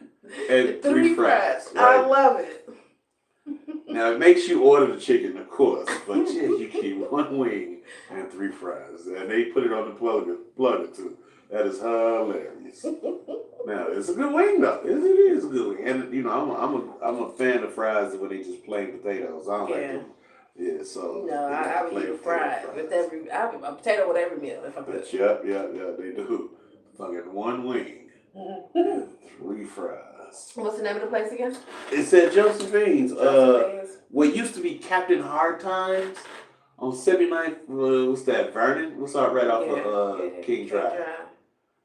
and 3 fries. Right? I love it. Now, it makes you order the chicken, of course, but yeah, you get one wing and 3 fries. And they put it on the plugger too. That is hilarious. Now, it's a good wing, though. It is a good wing. And, I'm a fan of fries when they just plain potatoes. I don't like them. Yeah, so. No, I would eat a fry with a potato with every meal if I could. Yep, they do. Fucking one wing and 3 fries. What's the name of the place again? It's at Josephine's. What used to be Captain Hard Times On 79th, what's that? Vernon? What's out right off Yeah, of yeah, King King Drive? Drive.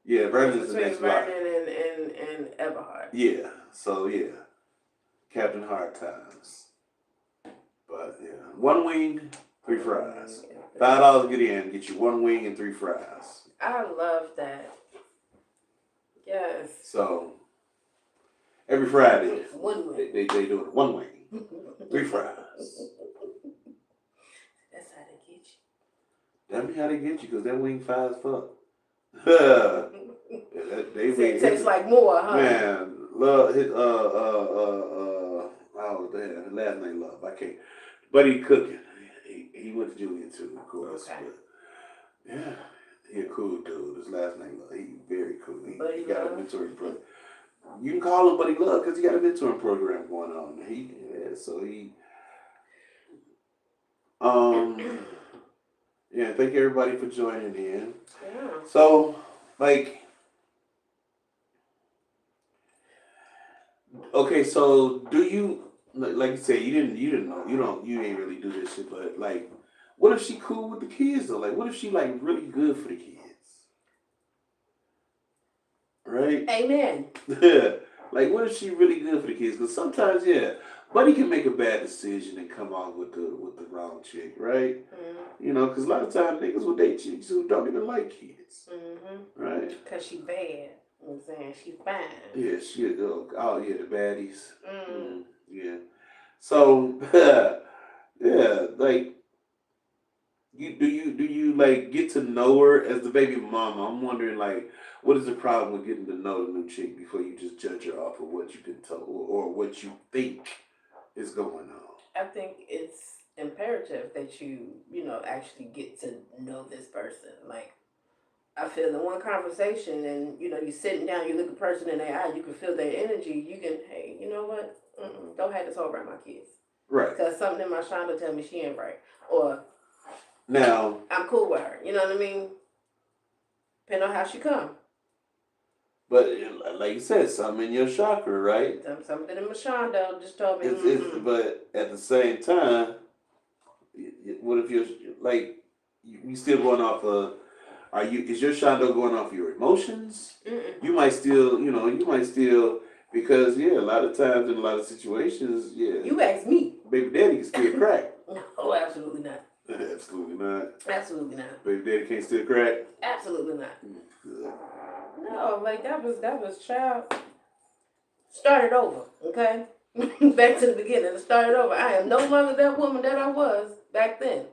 Yeah, Vernon It's is the between next block. Vernon and Everhard. Yeah, so yeah, Captain Hard Times. But yeah, one wing, three fries. $5 get in, get you one wing and three fries. I love that. Yes. So every Friday, One wing. they do it one wing, three fries. That's how they get you. Tell me how they get you, cause that wing fine as fuck. They It tastes like more, huh? Man, love his oh damn, last name Love. I can't. But he cooking. He went to Julian too, of course. Okay. But yeah, he a cool dude. His last name Love. He very cool. He got a mentoring program. You can call him Buddy Love because he got a mentoring program going on. Yeah, thank everybody for joining in. Yeah. So, like, okay, so do you, like you said, you didn't know, you ain't really do this shit, but like, what if she cool with the kids though? Like, what if she like really good for the kids? Right? Amen. Like, what if she really good for the kids? Because sometimes, yeah, Buddy can make a bad decision and come out with the wrong chick, right? Mm-hmm. You know, because a lot of times niggas will date chicks who don't even like kids, right? Because she bad. You know what I'm saying? She fine. Yeah, she oh yeah, the baddies. Yeah. So yeah, like do you like get to know her as the baby mama? I'm wondering like what is the problem with getting to know the new chick before you just judge her off of what you can tell or what you think is going on? I think it's imperative that you actually get to know this person. Like, I feel in one conversation and, you sitting down, you look a person in their eye, you can feel their energy. You can, hey, you know what? Don't have this whole around my kids. Right. Because something in my shonda tell me she ain't right. Or, now, I'm cool with her. You know what I mean? Depending on how she come. But like you said, something in your chakra, right? Something in my shonda just told me. But at the same time, what if you're like you still going off of? Is your Shondo going off your emotions? You might still, because yeah, a lot of times in a lot of situations, yeah. You ask me. Baby daddy can still crack. No, absolutely not. Absolutely not. Absolutely not. Baby daddy can't still crack. Absolutely not. Good. No, like that was child. Started over, okay? Back to the beginning. Started over. I am no longer that woman that I was back then.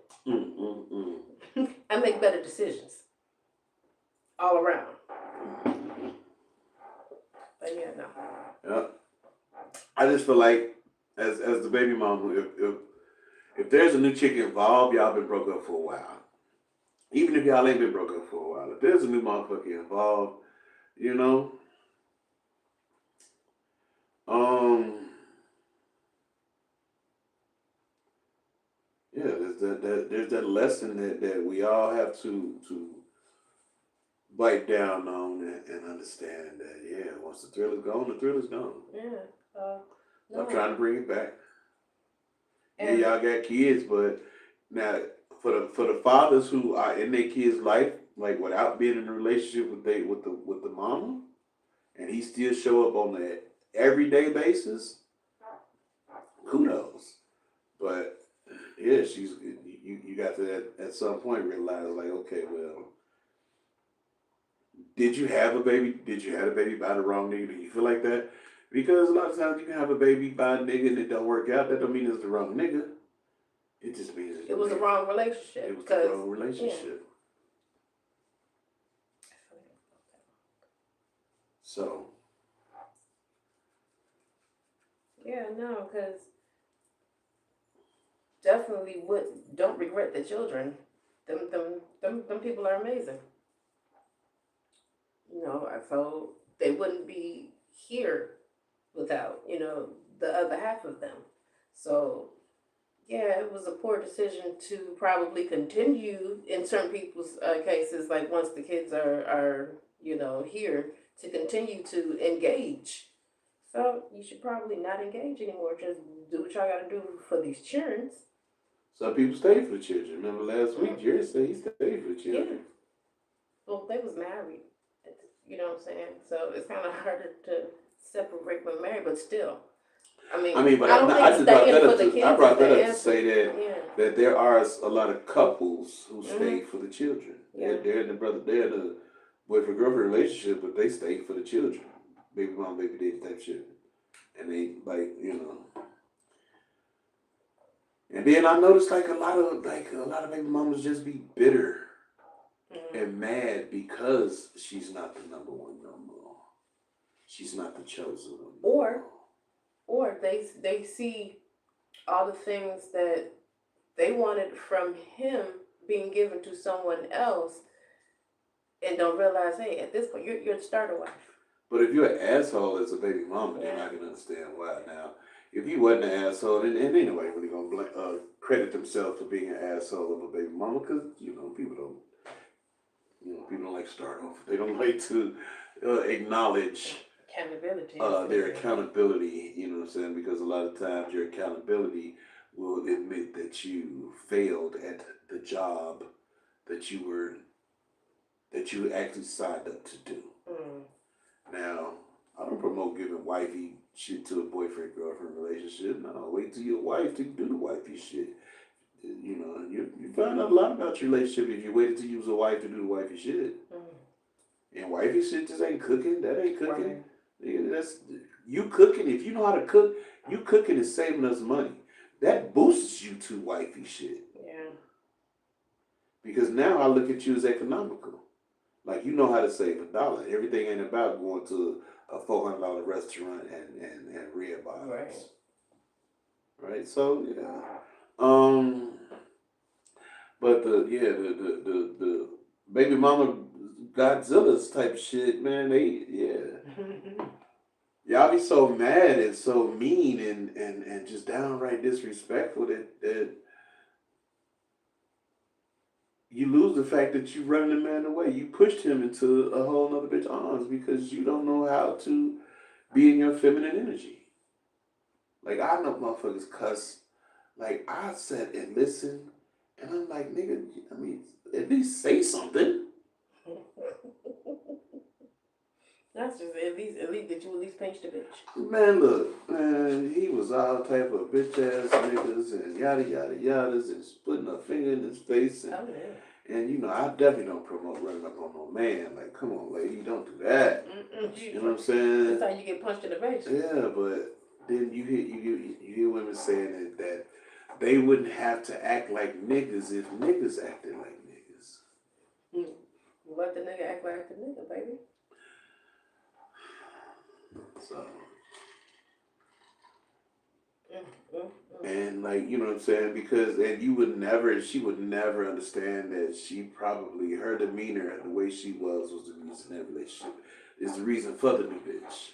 I make better decisions. All around. But yeah, no. Yeah. I just feel like as the baby mama, if there's a new chick involved, y'all been broke up for a while. Even if y'all ain't been broke up for a while, if there's a new motherfucker involved, you know, yeah, there's that lesson that we all have to bite down on and understand that once the thrill is gone, the thrill is gone. Yeah. No. I'm trying to bring it back. And y'all got kids, but now for the fathers who are in their kids' life, like without being in a relationship with the mama, and he still show up on that everyday basis, kudos. But yeah, you got to at some point realize like, okay, well, did you have a baby? Did you have a baby by the wrong nigga? Do you feel like that? Because a lot of times you can have a baby by a nigga and it don't work out. That don't mean it's the wrong nigga. It just means it was the wrong relationship. It was the wrong relationship. Yeah. So. Yeah, no, because definitely don't regret the children. Them people are amazing. So they wouldn't be here without, the other half of them. So, yeah, it was a poor decision to probably continue in certain people's cases, like once the kids are here, to continue to engage. So you should probably not engage anymore. Just do what y'all got to do for these children. Some people stay for the children. Remember last week, Jerry said he stayed for the children. Yeah. Well, they was married. You know what I'm saying? So it's kind of harder to separate when married, but still. I mean, But I don't I think just brought staying that for up the to kids I brought is the that up to answer. say that Yeah. that there are a lot of couples who Mhm. stay for the children. Yeah. They're in they're in a boyfriend girlfriend relationship, but they stay for the children, baby mom, baby daddy type shit, and they like And then I noticed like a lot of baby mamas just be bitter Mhm. and mad because she's not the number one no more. She's not the chosen one. Or they see all the things that they wanted from him being given to someone else, and don't realize, hey, at this point, you're the starter wife. But if you're an asshole as a baby mama, then I can understand why. Now, if you wasn't an asshole, and anybody really gonna credit themselves for being an asshole of a baby mama, because people don't like start off. They don't like to acknowledge Accountability. their accountability. You know what I'm saying? Because a lot of times your accountability will admit that you failed at the job that you actually signed up to do. Mm. Now, I don't promote giving wifey shit to a boyfriend girlfriend relationship. No, wait till your wife to do the wifey shit. You find out a lot about your relationship if you waited to use a wife to do the wifey shit. Mm. And wifey shit just ain't cooking. That ain't cooking. Right. Yeah, that's you cooking. If you know how to cook, you cooking is saving us money. That boosts you to wifey shit. Yeah. Because now I look at you as economical. Like you know how to save $1. Everything ain't about going to a $400 restaurant and red bottoms. Right. Right. So yeah. But the baby mama Godzilla's type shit, man. Y'all be so mad and so mean and just downright disrespectful that you lose the fact that you running the man away. You pushed him into a whole nother bitch arms because you don't know how to be in your feminine energy. Like I know motherfuckers cuss. Like I sat and listened, and I'm like, nigga, I mean, at least say something. That's just at least did you at least pinch the bitch? Man, look, man, he was all type of bitch ass niggas and yada yada yadas and putting a finger in his face and. Oh, yeah. And I definitely don't promote running up on no man. Like, come on, lady, don't do that. You know what I'm saying? That's how you get punched in the face. Yeah, but then you hear women saying that they wouldn't have to act like niggas if niggas acted like niggas. Let the nigga act like the nigga, baby. So. And like, you know what I'm saying? Because she would never understand that her demeanor and the way she was the reason that relationship is the reason for the new bitch.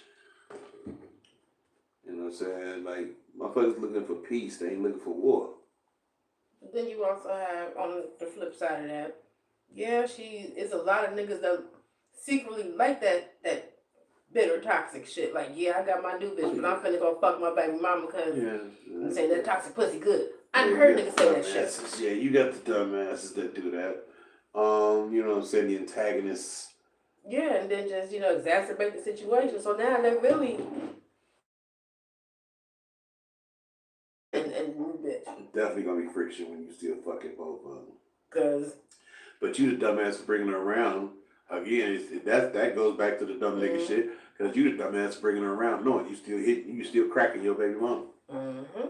You know what I'm saying? Like, motherfuckers looking for peace, they ain't looking for war. But then you also have, on the flip side of that, yeah, it's a lot of niggas that secretly like that bitter toxic shit. Like, yeah, I got my new bitch, but I'm finna go fuck my baby mama because I'm saying that toxic pussy good. I heard niggas say that shit. Yeah, you got the dumbasses that do that. You know what I'm saying? The antagonists. Yeah, and then just, exacerbate the situation. So now they're really and new bitch. Definitely gonna be friction when you still fucking both of them. Cause. But you the dumbass for bringing her around. Again, that goes back to the dumb nigga shit. Because you the dumbass for bringing her around, knowing you still cracking your baby mama. Mm-hmm.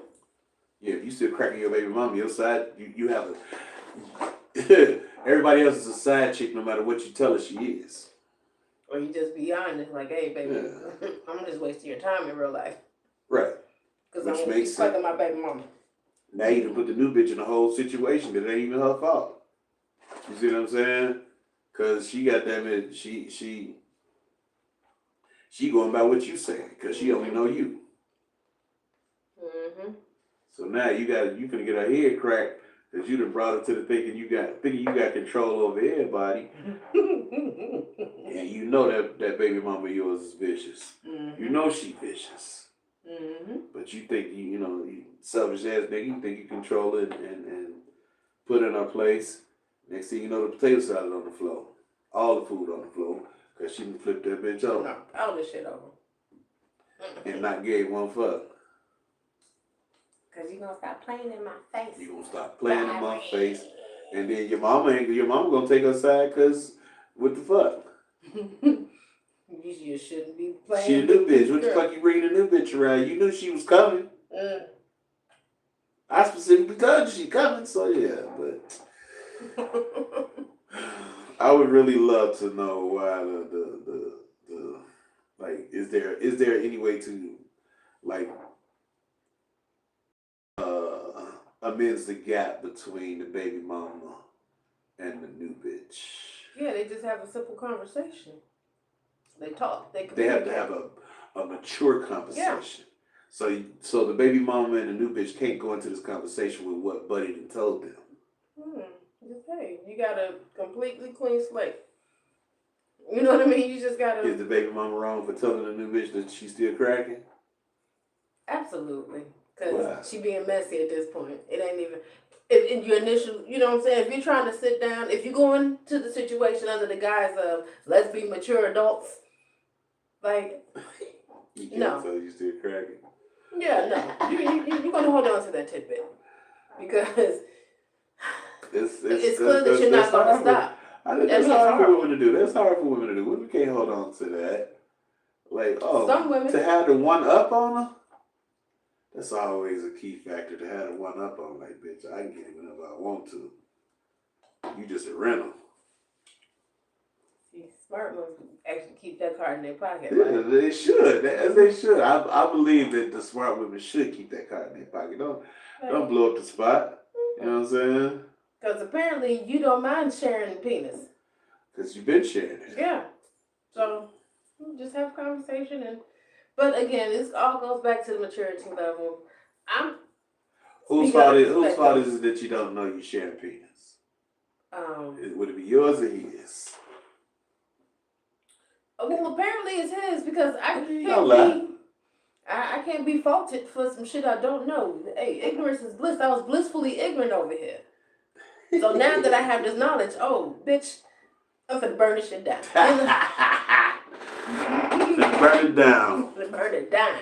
Yeah, if you still cracking your baby mama, your side, you have a. Everybody else is a side chick, no matter what you tell her she is. Or you just be honest, like, hey, baby, I'm just wasting your time in real life. Right. Because I'm going to be fucking my baby mama. Now you can put the new bitch in the whole situation that ain't even her fault. You see what I'm saying? Because she got that bitch, she going by what you say, because she only know you. Mm-hmm. So now you finna get her head cracked because you done brought her to the thinking you got control over everybody. And you know that baby mama of yours is vicious. Mm-hmm. You know she vicious. Mm-hmm. But you think you selfish ass nigga, you think you control it and put in her place. Next thing you know, the potato salad on the floor. All the food on the floor. Because she done flipped that bitch over. No, all this shit over. And not gave one fuck. Because you going to stop playing in my face. You gonna stop playing in my face. And then your mama gonna take her side because what the fuck? You shouldn't be playing. She a new bitch. What the fuck you bringing a new bitch around? You knew she was coming. I specifically told you she coming, so yeah, but I would really love to know why the like is there any way to like amends the gap between the baby mama and the new bitch? Yeah, they just have a simple conversation. They talk. They have to have a mature conversation. Yeah. So the baby mama and the new bitch can't go into this conversation with what Buddy done told them. Okay, you got a completely clean slate. You know what I mean? You just gotta. Is the baby mama wrong for telling the new bitch that she's still cracking? Absolutely, because she being messy at this point. It ain't even. If in your initial, you know what I'm saying? If you're trying to sit down, if you go into the situation under the guise of let's be mature adults, like you can't no, tell you still cracking. Yeah, no, you're gonna hold on to that tidbit because it's clear that you're not gonna stop. That's hard for women to do. That's hard for women to do. Women can't hold on to that. Like, some women to have the one up on her. That's always a key factor, to have the one up on. Like, bitch, I can get it whenever I want to. You just a rental. See, smart ones actually keep that card in their pocket. Yeah, right? They should. As they should. I believe that the smart women should keep that card in their pocket. Don't blow up the spot. You know what I'm saying? Because apparently you don't mind sharing penis. Because you've been sharing it. Yeah. So just have a conversation. But again, this all goes back to the maturity level. Whose fault is it that you don't know you sharing penis? Would it be yours or his? Well, apparently it's his because I can't be faulted for some shit I don't know. Hey, ignorance is bliss. I was blissfully ignorant over here. So now that I have this knowledge, bitch, I'm finna burn this shit down. Burn it down. Burn it down.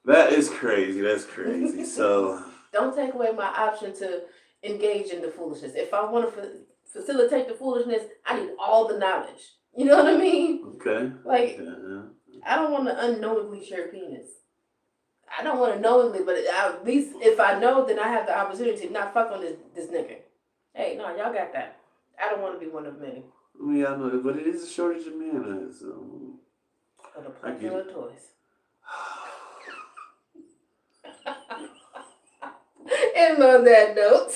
That is crazy. That's crazy. So don't take away my option to engage in the foolishness. If I want to facilitate the foolishness, I need all the knowledge. You know what I mean? Okay. Like, I don't want to unknowingly share penis. I don't want to knowingly, but at least if I know, then I have the opportunity to not fuck on this nigga. Hey, no, y'all got that. I don't want to be one of many. Yeah, I know that, but it is a shortage of men. So for the plenty of toys. And on that note,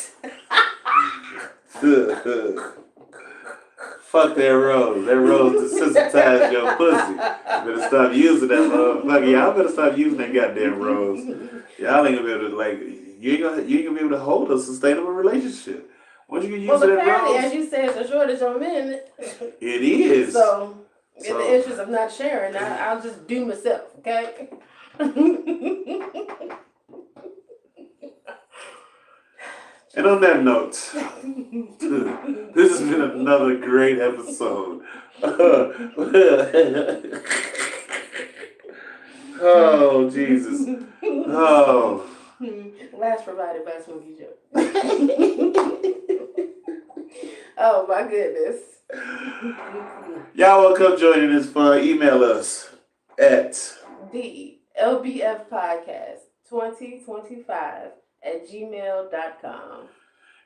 fuck that rose. That rose desensitized your pussy. You better stop using that motherfucker. Y'all better stop using that goddamn rose. Y'all ain't gonna be able to you ain't gonna be able to hold a sustainable relationship. Once you get used to that apparently, rose, as you said, it's a shortage on men. It is. So in the interest of not sharing, I'll just do myself, okay? And on that note, this has been another great episode. Oh, Jesus. Oh. Last provided by Smokey Joe. Oh, my goodness. Y'all want to come join in this fun? Email us at the LBF Podcast 2025@gmail.com.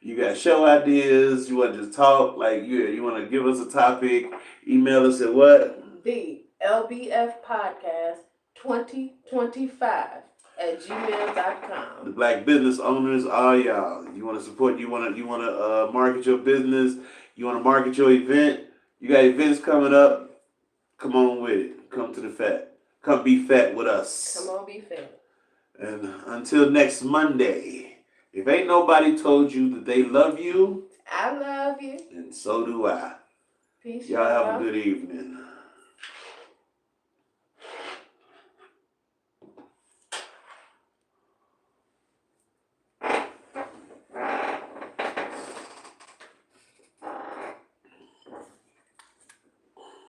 You got show ideas, you want to just talk, you want to give us a topic, email us at what? The LBF Podcast 2025@gmail.com. The black business owners, all y'all. You want to support, you want to market your business, you want to market your event, you got events coming up, come on with it. Come to the F.A.T. Come be fat with us. Come on, be fat. And until next Monday, if ain't nobody told you that they love you, I love you. and so do I. Peace. Y'all have a good evening.